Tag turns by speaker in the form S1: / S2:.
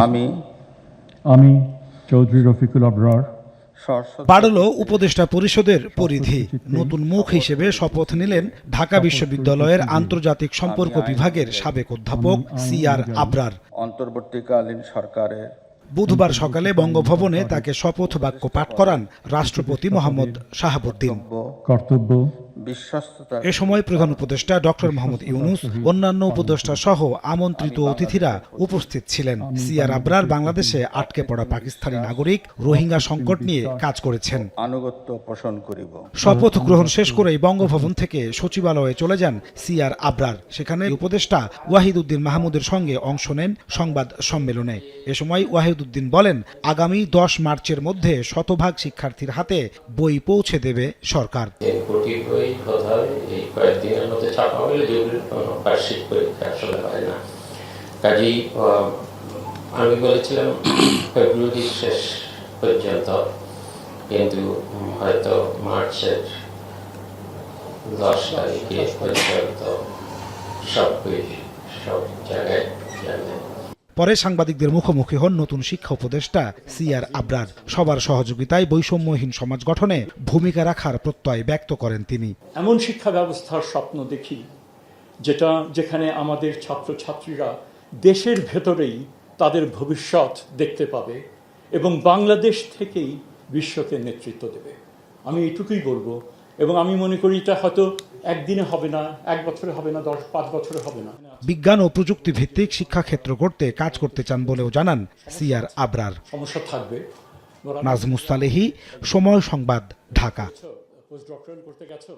S1: আমি চৌধুরী রফিকুল আবরার
S2: বাড়ল উপদেষ্টা পরিষদের পরিধি। নতুন মুখ হিসেবে শপথ নিলেন ঢাকা বিশ্ববিদ্যালয়ের আন্তর্জাতিক সম্পর্ক বিভাগের সাবেক অধ্যাপক CR আবরার।
S3: অন্তর্বর্তীকালীন সরকারের
S2: বুধবার সকালে বঙ্গভবনে তাকে শপথ বাক্য পাঠ করান রাষ্ট্রপতি মোহাম্মদ শাহাবুদ্দিন।
S1: কর্তব্য
S3: বিশ্বস্ততা
S2: এ সময় প্রধান উপদেষ্টা ডক্টর মোহাম্মদ ইউনূস, অন্যান্য উপদেষ্টা সহ আমন্ত্রিত অতিথিরা উপস্থিত ছিলেন। CR আবরার বাংলাদেশে আটকে পড়া পাকিস্তানি নাগরিক রোহিঙ্গা সংকট নিয়ে কাজ করেছেন।
S3: আনুগত্য পোষণ করিব।
S2: শপথ গ্রহণ শেষ করেই বঙ্গভবন থেকে সচিবালয়ে চলে যান CR আবরার। সেখানে উপদেষ্টা ওয়াহিদ উদ্দিন মাহমুদের সঙ্গে অংশ নেন সংবাদ সম্মেলনে। এ সময় ওয়াহিদ উদ্দিন বলেন, আগামী 10 মার্চের মধ্যে শতভাগ শিক্ষার্থীর হাতে বই পৌঁছে দেবে সরকার।
S4: এই কয়েকদিনের মধ্যে ছাপা হলে যেগুলো বার্ষিক পরীক্ষা আসলে হয় না। কাজেই আমি বলেছিলাম ফেব্রুয়ারি শেষ পর্যন্ত, কিন্তু হয়তো মার্চের 10 তারিখে পর্যন্ত সব জায়গায় যাবে।
S2: পরে সাংবাদিকদের মুখোমুখি হন নতুন শিক্ষা উপদেষ্টা CR আবরার। সবার সহযোগিতায় বৈষম্যহীন সমাজ গঠনে ভূমিকা রাখার প্রত্যয় ব্যক্ত করেন তিনি।
S5: এমন শিক্ষা ব্যবস্থার স্বপ্ন দেখি যেখানে আমাদের ছাত্রছাত্রীরা দেশের ভেতরেই তাদের ভবিষ্যৎ দেখতে পাবে এবং বাংলাদেশ থেকেই বিশ্বকে নেতৃত্ব দেবে। আমি এটুকুই বলবো, এবং আমি মনে করি এটা হয়তো একদিনে হবে না, 1 বছরে হবে না, 5 বছরে হবে না।
S2: বিজ্ঞান ও প্রযুক্তি ভিত্তিক শিক্ষাক্ষেত্র গড়তে কাজ করতে চান বলেও জানান CR আবরার।
S5: সমস্যা থাকবে।
S2: নাজমুস সালেহী, সময় সংবাদ, ঢাকা।
S5: পোস্ট ডক্টরাল করতে গেছো?